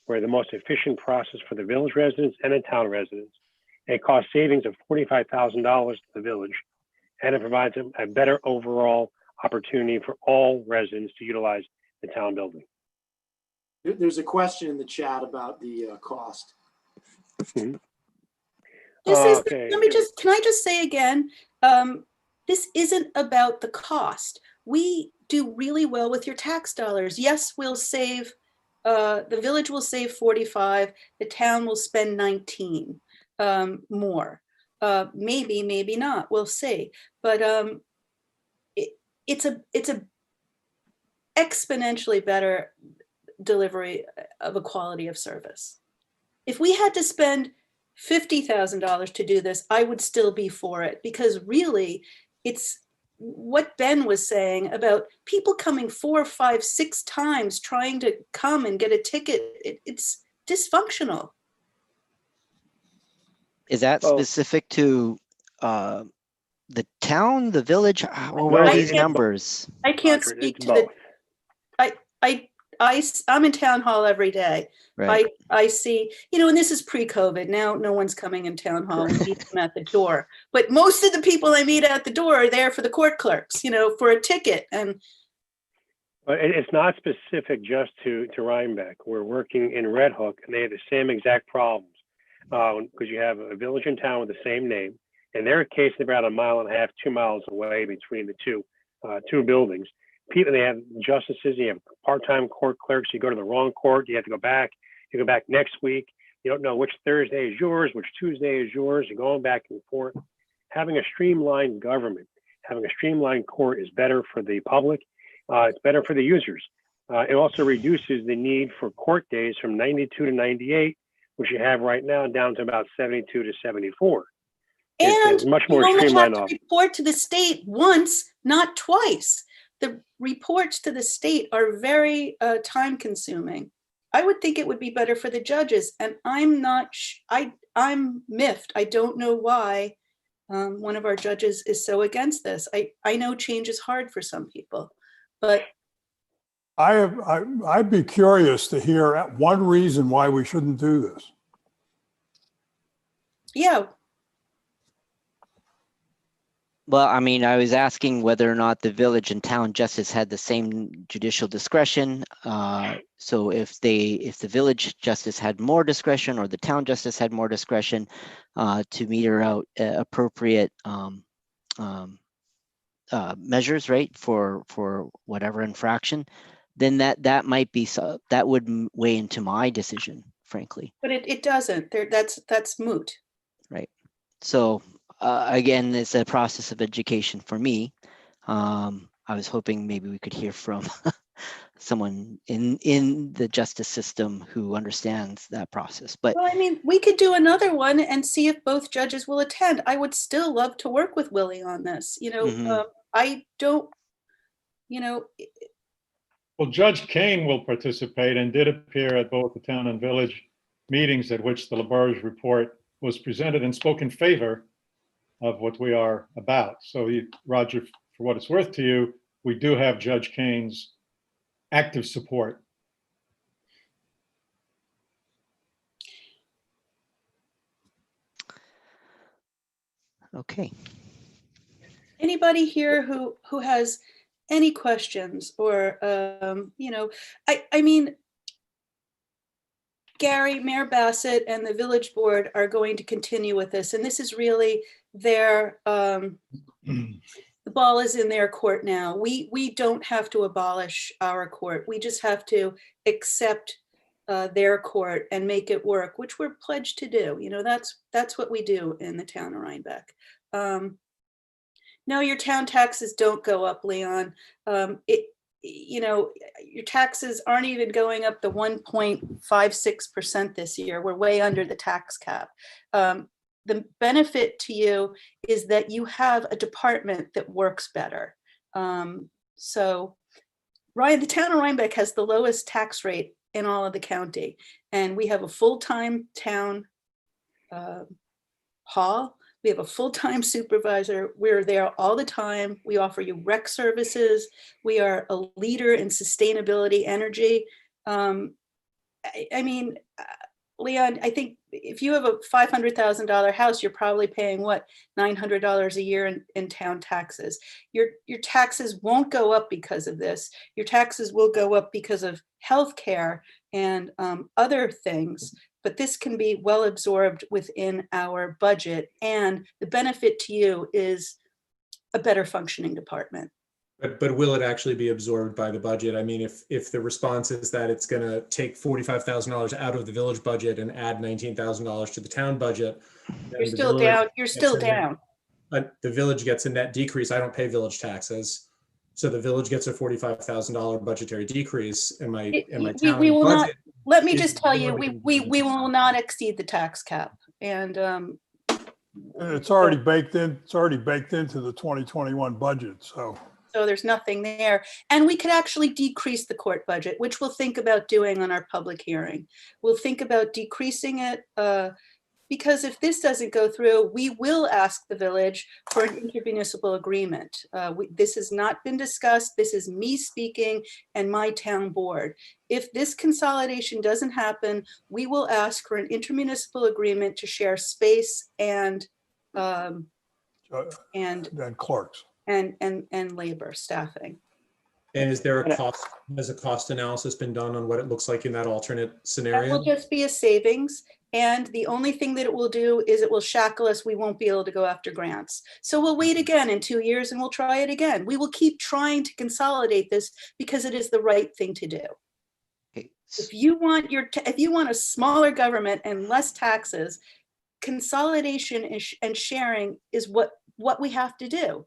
where the most efficient process for the village residents and the town residents. It costs savings of $45,000 to the village, and it provides a better overall opportunity for all residents to utilize the town building. There's a question in the chat about the cost. Mm-hmm. Can I just say again, this isn't about the cost. We do really well with your tax dollars. Yes, we'll save, the village will save 45, the town will spend 19 more. Maybe not, we'll see. But it's a exponentially better delivery of a quality of service. If we had to spend $50,000 to do this, I would still be for it, because really it's what Ben was saying about people coming 4, 5, 6 times trying to come and get a ticket. It's dysfunctional. Is that specific to the town, the village? Where are these numbers? I can't speak to I'm in town hall every day. Right. I see, and this is pre-COVID. Now no one's coming in town hall. We meet them at the door. But most of the people I meet at the door are there for the court clerks, for a ticket. And but it's not specific just to Rhinebeck. We're working in Red Hook, and they have the same exact problems, because you have a village in town with the same name. In their case, they're about 1.5 miles, 2 miles away between the two buildings. People, they have justices, you have part-time court clerks, you go to the wrong court, you have to go back, you go back next week, you don't know which Thursday is yours, which Tuesday is yours, you're going back and forth. Having a streamlined government, having a streamlined court is better for the public, it's better for the users. It also reduces the need for court days from 92 to 98 which you have right now, down to about 72 to 74. And It's much more you only have streamlined to off. report to the state once, not twice. The reports to the state are very time consuming. I would think it would be better for the judges, and I'm not, I'm miffed. I don't know why one of our judges is so against this. I know change is hard for some people, but I'd be curious to hear one reason why we shouldn't do this. yeah, Well, I mean, I was asking whether or not the village and town justice had the same judicial discretion. So if the village justice had more discretion or the town justice had more discretion to meter out appropriate measures, right, for whatever infraction, then that might be that would weigh into my decision, frankly. but it doesn't. That's moot. Right. So again, it's a process of education for me. I was hoping maybe we could hear from someone in the justice system who understands that process. But Well, I mean, we could do another one and see if both judges will attend. I would still love to work with Willie on this. I don't, you know, Well, Judge Kane will participate and did appear at both the town and village meetings at which the LaBarge report was presented and spoke in favor of what we are about. So Roger, for what it's worth to you, we do have Judge Kane's active support. okay. anybody here who has any questions or, I mean, Gary, Mayor Bassett and the village board are going to continue with this. And this is really their, the ball is in their court now. We don't have to abolish our court. We just have to accept their court and make it work, which we're pledged to do. That's what we do in the town of Rhinebeck. No, your town taxes don't go up, Leon. Your taxes aren't even going up the 1.56% this year. We're way under the tax cap. The benefit to you is that you have a department that works better. So the town of Rhinebeck has the lowest tax rate in all of the county. And we have a full-time town hall. We have a full-time supervisor. We're there all the time. We offer you rec services. We are a leader in sustainability energy. I mean, Leon, I think if you have a $500,000 house, you're probably paying what, $900 a year in town taxes. Your taxes won't go up because of this. Your taxes will go up because of healthcare and other things. But this can be well absorbed within our budget. And the benefit to you is a better functioning department. But will it actually be absorbed by the budget? I mean, if the response is that it's going to take $45,000 out of the village budget and add $19,000 to the town budget, you're still down. You're still down. The village gets a net decrease. I don't pay village taxes, so the village gets a $45,000 budgetary decrease. And my town we will budget. not. Let me just tell you, we will not exceed the tax cap, and it's already baked in. It's already baked into the 2021 budget. So there's nothing there. And we could actually decrease the court budget, which we'll think about doing on our public hearing. We'll think about decreasing it because if this doesn't go through, we will ask the village for an intermunicipal agreement. This has not been discussed. This is me speaking and my town board. If this consolidation doesn't happen, we will ask for an intermunicipal agreement to share space and clerks. And labor staffing. And is there a cost? Has a cost analysis been done on what it looks like in that alternate scenario? That will just be a savings. And the only thing that it will do is it will shackle us. We won't be able to go after grants. So we'll wait again in 2 years and we'll try it again. We will keep trying to consolidate this because it is the right thing to do. Okay. If you want a smaller government and less taxes, consolidation and sharing is what we have to do.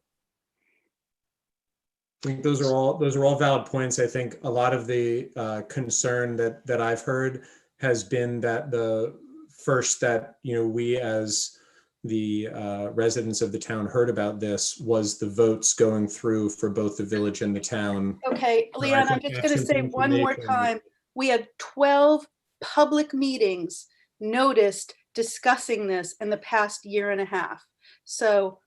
I think those are all valid points. I think a lot of the concern that I've heard has been that the first that, we as the residents of the town heard about this was the votes going through for both the village and the town. Okay, So I Leon, I'm think just going to absent say one more information- time. We had 12 public meetings noticed discussing this in the past year and a half. So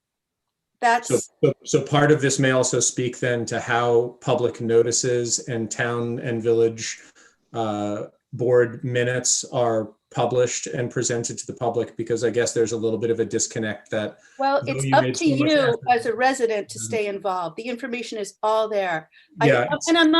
that's, So part of this may also speak then to how public notices and town and village board minutes are published and presented to the public, because I guess there's a little bit of a disconnect that. well, though it's you up made to so much you effort- as a resident to stay involved. The information is all there. Yeah, And I'm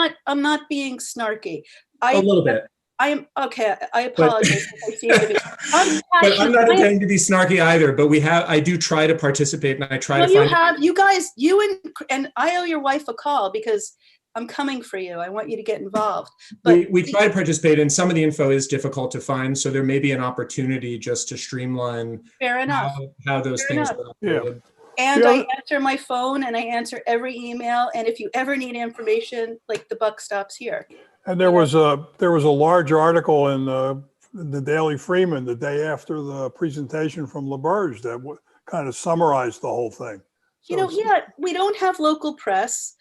not being snarky. a little bit. I am, okay, I apologize if I seem to be. I'm But I'm not passionate. I am- intending to be snarky either, but I do try to participate, and I try Well, to you find. have, you guys, you and I owe your wife a call because I'm coming for you. I want you to get involved. But We try to participate, and some of the info is difficult to find, so there may be an opportunity just to streamline fair enough. how those Fair things enough. are updated. And Yeah. I answer my phone and I answer every email. And if you ever need information, like the buck stops here. And there was a large article in the Daily Freeman the day after the presentation from LaBerge that kind of summarized the whole thing. You know, yeah, we don't have local press.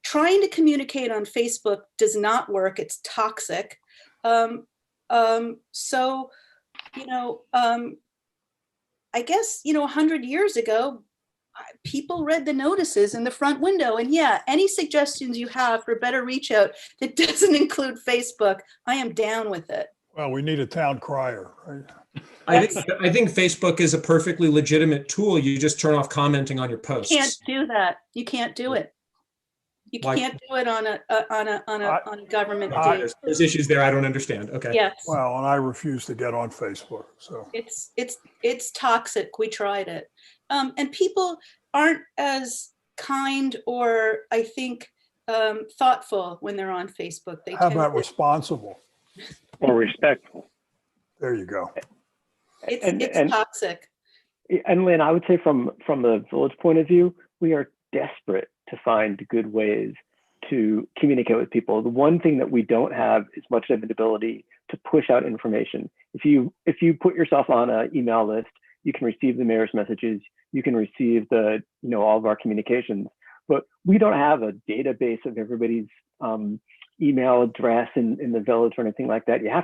Trying to communicate on Facebook does not work. It's toxic. So, I guess, 100 years ago, people read the notices in the front window. And yeah, any suggestions you have for better reach out that doesn't include Facebook, I am down with it. Well, we need a town crier, right? I think Facebook is a perfectly legitimate tool. You just turn off commenting on your posts. You can't do that. You can't do it. You Why- can't do it on a government day. There's issues there I don't understand. Okay. Yes, Well, and I refuse to get on Facebook, so. it's toxic. We tried it. And people aren't as kind or, I think, thoughtful when they're on Facebook. They How tend about to- responsible? Or respectful. There you go. It's toxic. And Lynn, I would say from the village point of view, we are desperate to find good ways to communicate with people. The one thing that we don't have is much of an ability to push out information. If you put yourself on an email list, you can receive the mayor's messages, you can receive all of our communications, but we don't have a database of everybody's email address in the village or anything like that. There has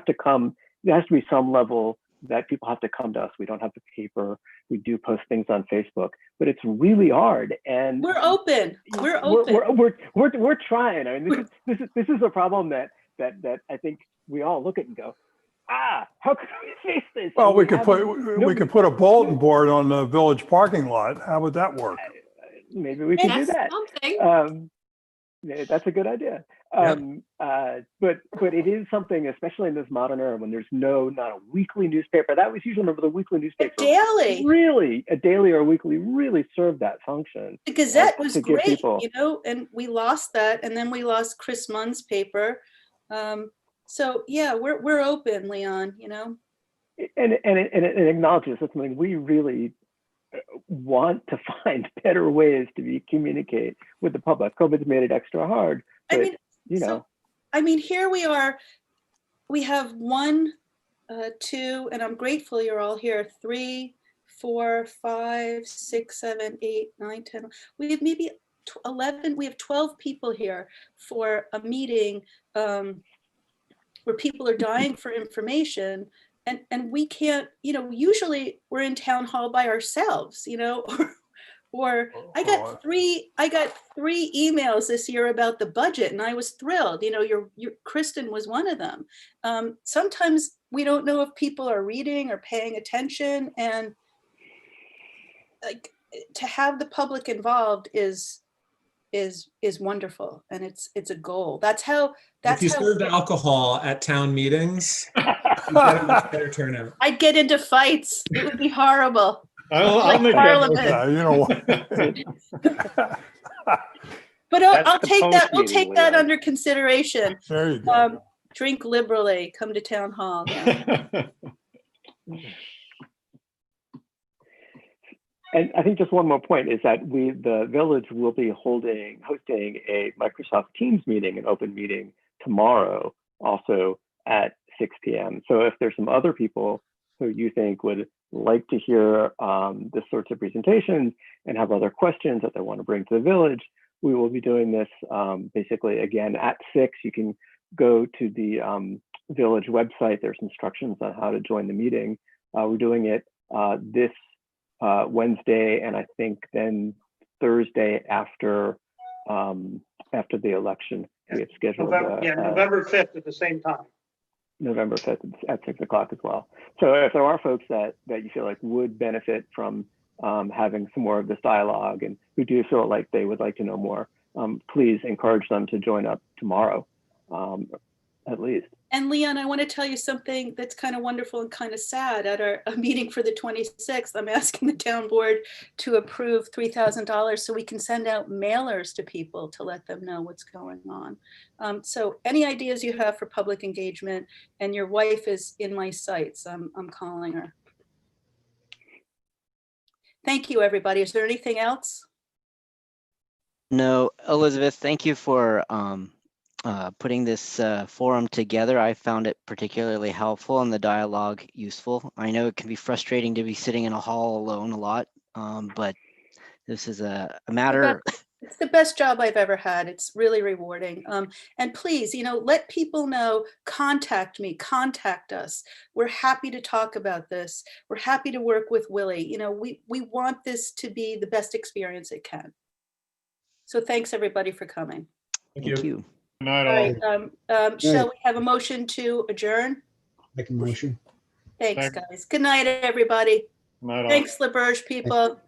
to be some level that people have to come to us. We don't have the paper. We do post things on Facebook, but it's really hard. And We're open. We're open. We're trying. I mean, this is a problem that I think we all look at and go, how can we face this? Well, we could put a bulletin board on the village parking lot. How would that work? Maybe we can do that. Something. That's a good idea. But it is something, especially in this modern era when there's not a weekly newspaper. That was usually, remember, the weekly newspaper. Daily. Really, a daily or weekly really served that function. The Gazette was to give great, people- and we lost that, and then we lost Chris Munn's paper. So yeah, we're open, Leon. And it acknowledges that's something we really want to find better ways to communicate with the public. COVID's made it extra hard. But, Here we are. We have 1, 2, and I'm grateful you're all here. 3, 4, 5, 6, 7, 8, 9, 10. We have maybe 11. We have 12 people here for a meeting where people are dying for information. And we can't, usually we're in town hall by ourselves, or I got three emails this year about the budget and I was thrilled. Your Kristen was one of them. Sometimes we don't know if people are reading or paying attention, and to have the public involved is wonderful, and it's a goal. If you served alcohol at town meetings, you get a much better turnout. I'd get into fights. It would be horrible. I'll make Parliament. But I'll take that. We'll take that under consideration. There you go. Drink liberally. Come to town hall. Yeah. And I think just one more point is that the village will be hosting a Microsoft Teams meeting, an open meeting tomorrow, also at 6 p.m. So if there's some other people who you think would like to hear this sorts of presentations and have other questions that they want to bring to the village, we will be doing this basically again at 6. You can go to the village website. There's instructions on how to join the meeting. We're doing it this Wednesday, and I think then Thursday after the election. We have scheduled November 5th at the same time. November 5th at 6 o'clock as well. So if there are folks that you feel like would benefit from having some more of this dialogue and who do feel like they would like to know more, please encourage them to join up tomorrow, at least. And Leon, I want to tell you something that's kind of wonderful and kind of sad. At our meeting for the 26th, I'm asking the town board to approve $3,000 so we can send out mailers to people to let them know what's going on. So any ideas you have for public engagement, and your wife is in my sights, I'm calling her. Thank you, everybody. Is there anything else? No, Elizabeth, thank you for putting this forum together. I found it particularly helpful and the dialogue useful. I know it can be frustrating to be sitting in a hall alone a lot, but this is a matter. It's the best job I've ever had. It's really rewarding. And please, let people know, contact me, contact us. We're happy to talk about this. We're happy to work with Willie. We want this to be the best experience it can. So thanks everybody for coming. Thank you. Good night, All right, shall we have a motion to adjourn? Make a motion. Thanks, guys. Good night, everybody. Night all. Thanks, LaBerge people.